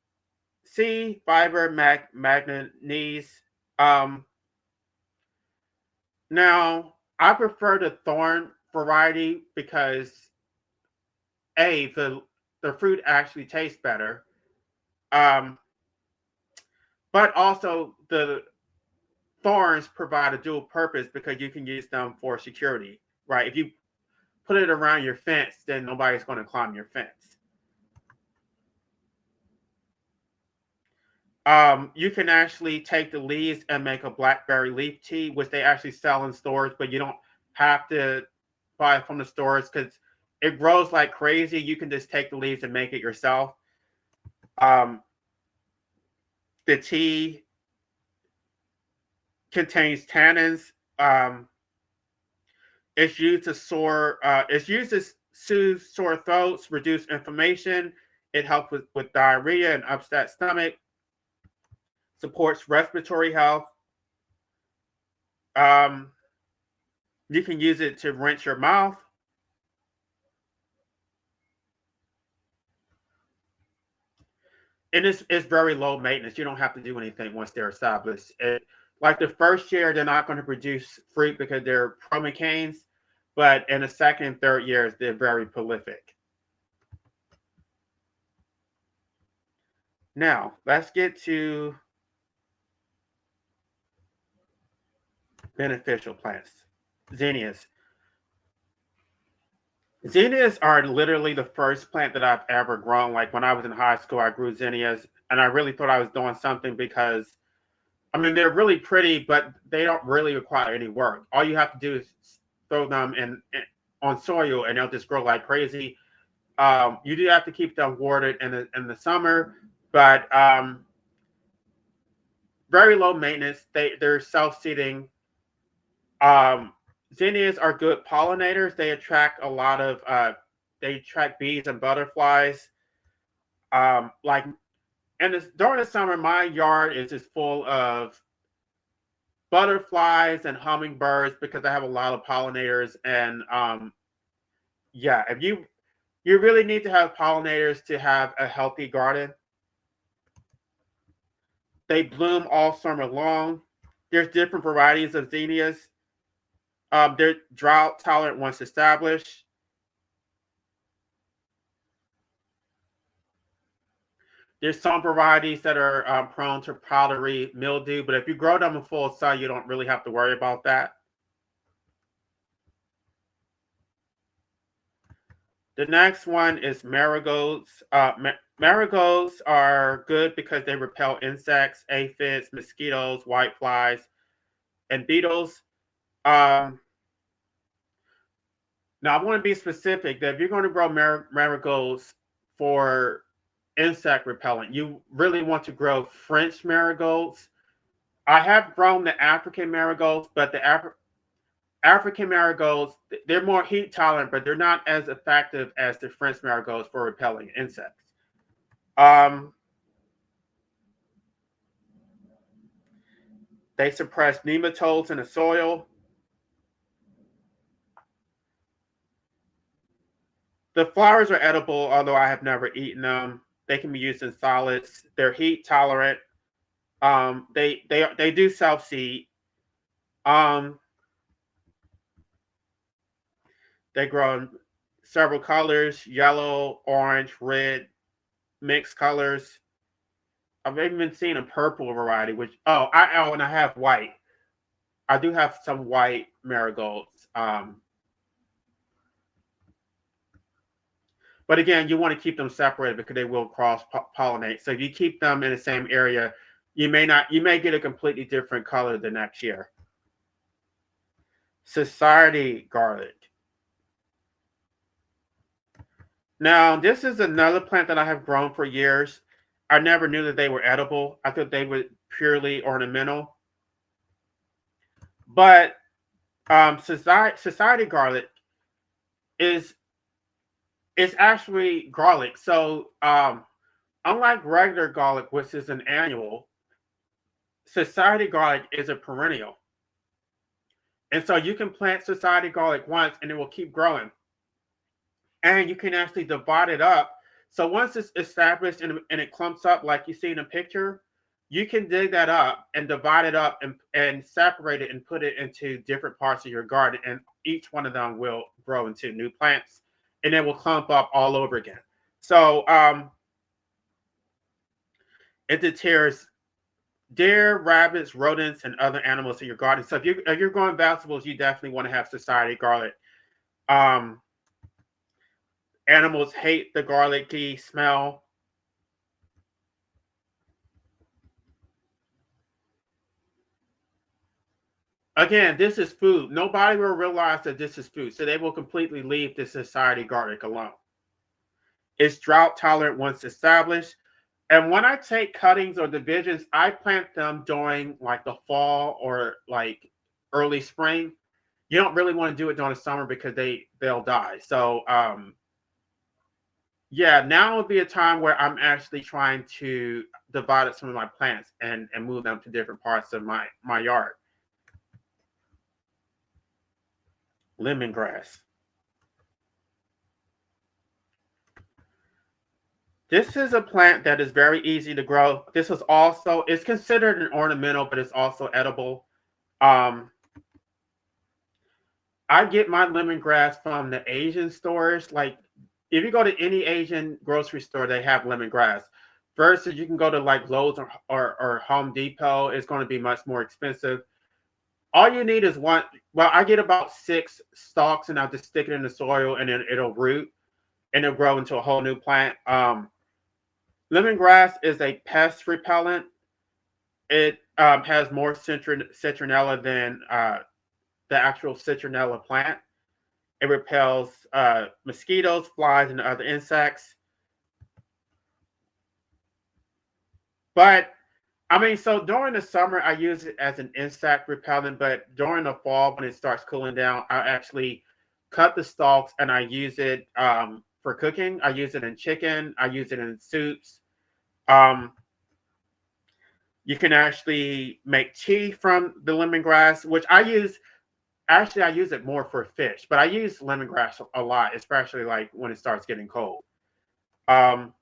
A: C, fiber, manganese. Um, Now, I prefer the thorn variety because the fruit actually tastes better. Um, but also the thorns provide a dual purpose because you can use them for security, right? If you put it around your fence, then nobody's going to climb your fence. You can actually take the leaves and make a blackberry leaf tea, which they actually sell in stores, but you don't have to buy it from the stores because it grows like crazy. You can just take the leaves and make it yourself. Um, the tea contains tannins. It's used to It's used to soothe sore throats, reduce inflammation. It helps with diarrhea and upset stomach. Supports respiratory health. Um, you can use it to rinse your mouth. And it's very low maintenance. You don't have to do anything once they're established. Like the first year, they're not going to produce fruit because they're promicanes, but in the second and third years, they're very prolific. Now, let's get to beneficial plants. Zinnias. Zinnias are literally the first plant that I've ever grown. Like when I was in high school, I grew zinnias, and I really thought I was doing something because, I mean, they're really pretty, but they don't really require any work. All you have to do is throw them on soil, and they'll just grow like crazy. You do have to keep them watered in the summer, but very low maintenance. They're self seeding. Um, Zinnias are good pollinators. They attract a lot of they attract bees and butterflies. Like and during the summer, my yard is just full of butterflies and hummingbirds because I have a lot of pollinators. And yeah, if you really need to have pollinators to have a healthy garden. They bloom all summer long. There's different varieties of zinnias. They're drought tolerant once established. There's some varieties that are prone to powdery mildew, but if you grow them in full sun, you don't really have to worry about that. The next one is marigolds. Marigolds are good because they repel insects, aphids, mosquitoes, whiteflies, and beetles. Um, Now, I want to be specific that if you're going to grow marigolds for insect repellent, you really want to grow French marigolds. I have grown the African marigolds, but the African marigolds, they're more heat tolerant, but they're not as effective as the French marigolds for repelling insects. Um, they suppress nematodes in the soil. The flowers are edible, although I have never eaten them. They can be used in solids. They're heat tolerant. They do self seed. Um, they grow in several colors: yellow, orange, red, mixed colors. I've even seen a purple variety, which and I have white. I do have some white marigolds. But again, you want to keep them separated because they will cross pollinate. So if you keep them in the same area, you may get a completely different color the next year. Society garlic. Now, this is another plant that I have grown for years. I never knew that they were edible. I thought they were purely ornamental. But society garlic is actually garlic. So Unlike regular garlic, which is an annual, society garlic is a perennial. And so you can plant society garlic once and it will keep growing. And you can actually divide it up. So once it's established and it clumps up like you see in a picture, you can dig that up and divide it up and separate it and put it into different parts of your garden. And each one of them will grow into new plants and it will clump up all over again. So it deters deer, rabbits, rodents, and other animals in your garden. So if you're growing vegetables, you definitely want to have society garlic. Um, Animals hate the garlicky smell. Again, this is food. Nobody will realize that this is food, so they will completely leave the society garlic alone. It's drought tolerant once established. And when I take cuttings or divisions, I plant them during like the fall or like early spring. You don't really want to do it during the summer because they'll die. So yeah, now would be a time where I'm actually trying to divide up some of my plants and move them to different parts of my yard. Lemongrass. This is a plant that is very easy to grow. This is also, it's considered an ornamental, but it's also edible. Um, I get my lemongrass from the Asian stores. Like, if you go to any Asian grocery store, they have lemongrass. Versus, you can go to like Lowe's or Home Depot. It's going to be much more expensive. All you need is one. Well, I get about 6 stalks, and I'll just stick it in the soil, and then it'll root and it'll grow into a whole new plant. Lemongrass is a pest repellent. It has more citronella than the actual citronella plant. It repels mosquitoes, flies, and other insects. But I mean, so during the summer, I use it as an insect repellent. But during the fall, when it starts cooling down, I actually cut the stalks and I use it for cooking. I use it in chicken. I use it in soups. Um, you can actually make tea from the lemongrass, which I use. Actually, I use it more for fish, but I use lemongrass a lot, especially like when it starts getting cold. Um,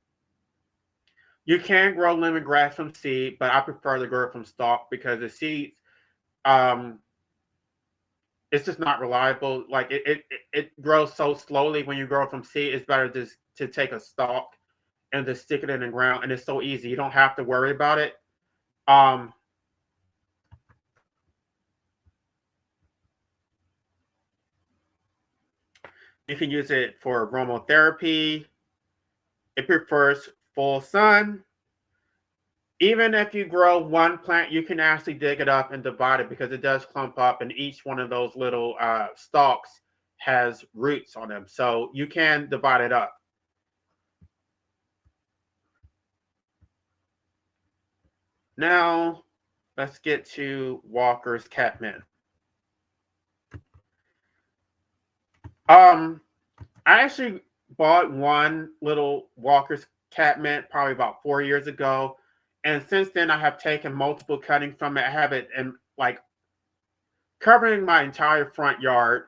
A: you can grow lemongrass from seed, but I prefer to grow it from stalk because the seeds, um, it's just not reliable. Like it grows so slowly when you grow it from seed. It's better just to take a stalk and just stick it in the ground, and it's so easy. You don't have to worry about it. Um, you can use it for aromatherapy. It prefers full sun. Even if you grow one plant, you can actually dig it up and divide it because it does clump up, and each one of those little stalks has roots on them. So you can divide it up. Now, let's get to Walker's catmint. I actually bought one little Walker's catmint probably about 4 years ago, and since then I have taken multiple cuttings from it. I have it in like covering my entire front yard.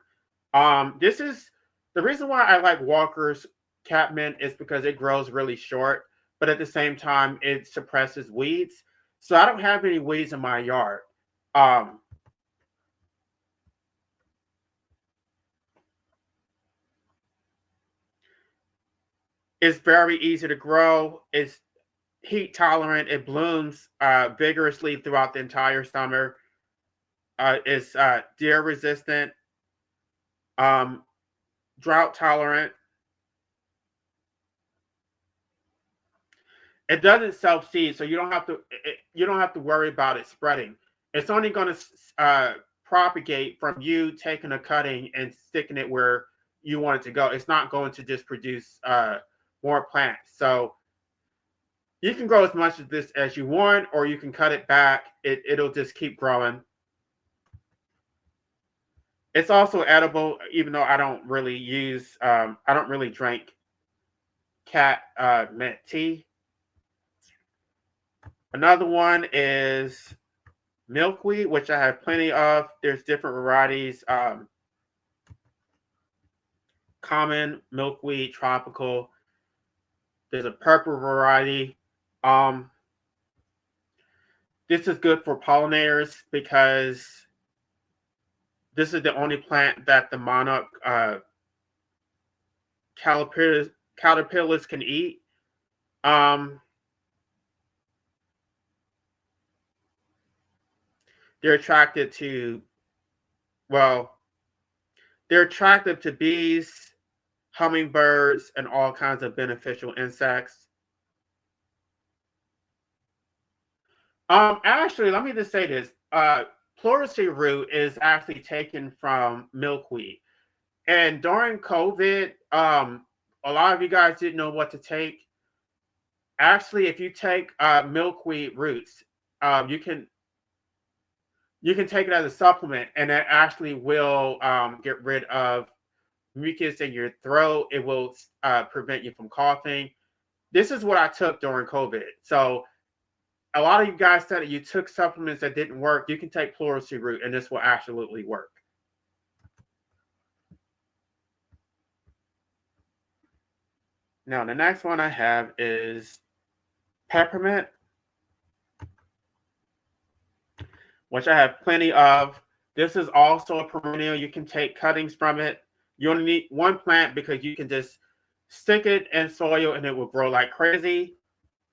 A: This is the reason why I like Walker's catmint is because it grows really short, but at the same time it suppresses weeds. So I don't have any weeds in my yard. Um, it's very easy to grow. It's heat tolerant. It blooms vigorously throughout the entire summer. It's deer resistant, um, drought tolerant. It doesn't self seed, so you don't have to worry about it spreading. It's only going to propagate from you taking a cutting and sticking it where you want it to go. It's not going to just produce more plants. So you can grow as much of this as you want, or you can cut it back. It'll just keep growing. It's also edible, even though I don't really drink cat mint tea. Another one is milkweed, which I have plenty of. There's different varieties. Common, milkweed, tropical. There's a purple variety. Um, this is good for pollinators because this is the only plant that the monarch caterpillars can eat. Um, they're attracted to, well, they're attracted to bees, hummingbirds, and all kinds of beneficial insects. Actually, let me just say this. Pleurisy root is actually taken from milkweed. And during COVID, a lot of you guys didn't know what to take. Actually, if you take milkweed roots, you can take it as a supplement, and that actually will get rid of mucus in your throat. It will prevent you from coughing. This is what I took during COVID. So a lot of you guys said that you took supplements that didn't work. You can take pleurisy root, and this will absolutely work. Now, the next one I have is peppermint, which I have plenty of. This is also a perennial. You can take cuttings from it. You only need one plant because you can just stick it in soil and it will grow like crazy.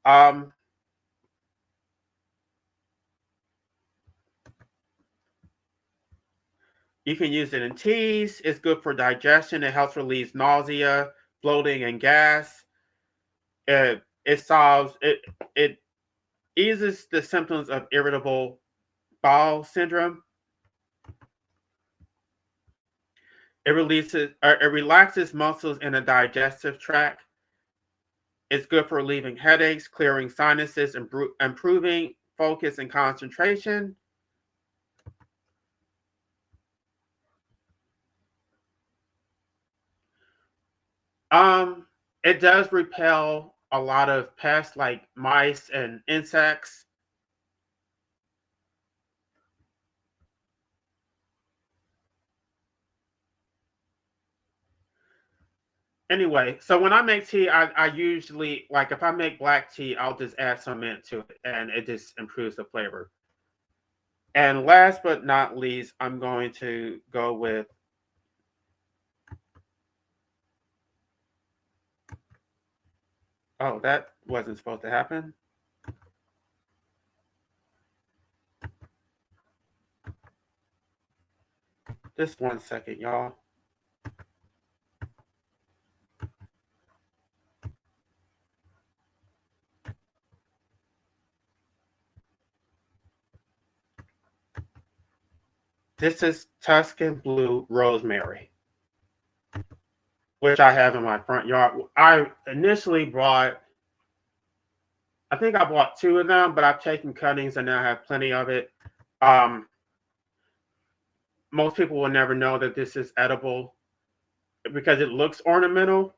A: Um, you can use it in teas. It's good for digestion. It helps release nausea, bloating, and gas. It solves it. It eases the symptoms of irritable bowel syndrome. It relaxes muscles in the digestive tract. It's good for relieving headaches, clearing sinuses, improving focus and concentration. It does repel a lot of pests like mice and insects. Anyway, so when I make tea, I usually, like, if I make black tea, I'll just add some mint to it and it just improves the flavor. And last but not least, I'm going to go with oh, that wasn't supposed to happen. Just 1 second, y'all. This is Tuscan Blue Rosemary, which I have in my front yard. I initially bought, I think I bought two of them, but I've taken cuttings and now I have plenty of it. Um, most people will never know that this is edible because it looks ornamental.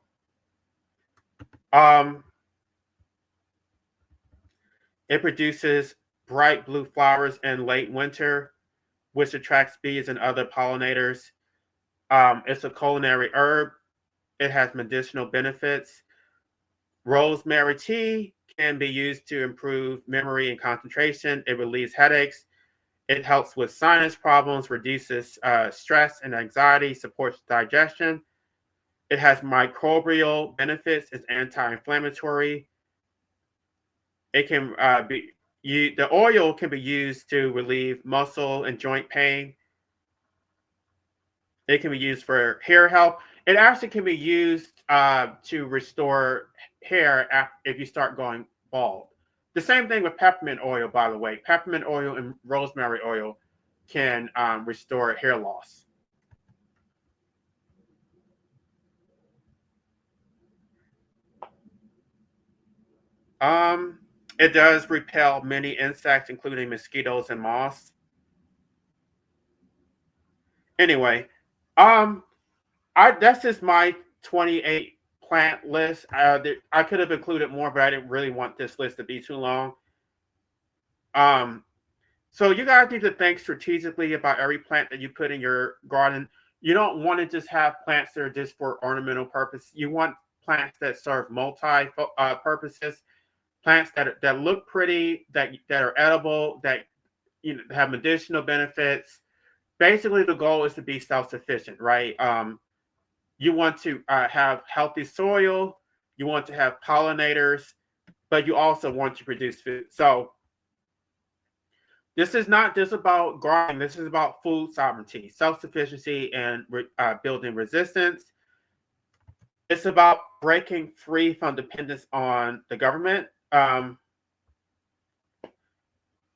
A: Um, it produces bright blue flowers in late winter, which attracts bees and other pollinators. It's a culinary herb. It has medicinal benefits. Rosemary tea can be used to improve memory and concentration. It relieves headaches. It helps with sinus problems, reduces stress and anxiety, supports digestion. It has microbial benefits. It's anti-inflammatory. It can the oil can be used to relieve muscle and joint pain. It can be used for hair health. It actually can be used to restore hair if you start going bald. The same thing with peppermint oil, by the way. Peppermint oil and rosemary oil can restore hair loss. Um, it does repel many insects, including mosquitoes and moths. Anyway, um, that's just my 28 plant list. I could have included more, but I didn't really want this list to be too long. Um, so you guys need to think strategically about every plant that you put in your garden. You don't want to just have plants that are just for ornamental purpose. You want plants that serve multi purposes, plants that look pretty, that are edible, that have medicinal benefits. Basically, the goal is to be self-sufficient, right? You want to have healthy soil, you want to have pollinators, but you also want to produce food. So this is not just about gardening. This is about food sovereignty, self-sufficiency, and building resistance. It's about breaking free from dependence on the government.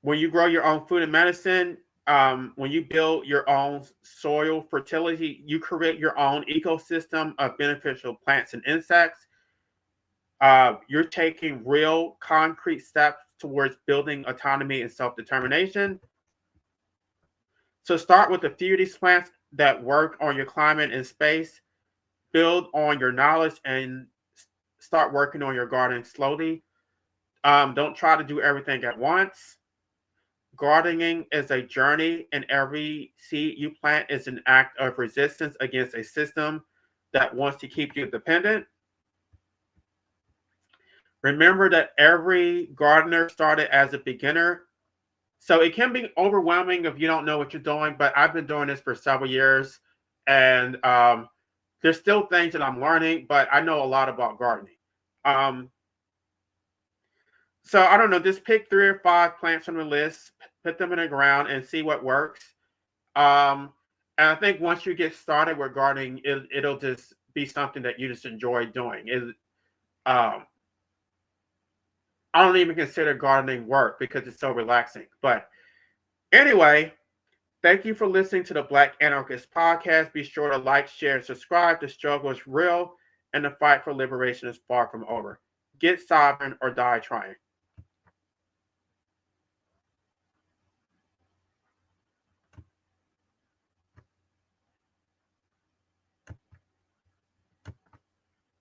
A: When you grow your own food and medicine, when you build your own soil fertility, you create your own ecosystem of beneficial plants and insects. You're taking real concrete steps towards building autonomy and self-determination. So start with a few of these plants that work on your climate and space. Build on your knowledge and start working on your garden slowly. Don't try to do everything at once. Gardening is a journey, and every seed you plant is an act of resistance against a system that wants to keep you dependent. Remember that every gardener started as a beginner. So it can be overwhelming if you don't know what you're doing, but I've been doing this for several years, and there's still things that I'm learning, but I know a lot about gardening. Um, so I don't know, just pick 3 or 5 plants from the list, put them in the ground, and see what works. Um, and I think once you get started with gardening, it'll just be something that you just enjoy doing. Um, I don't even consider gardening work because it's so relaxing. But anyway, thank you for listening to the Black Anarchist podcast. Be sure to like, share, and subscribe. The struggle is real, and the fight for liberation is far from over. Get sovereign or die trying.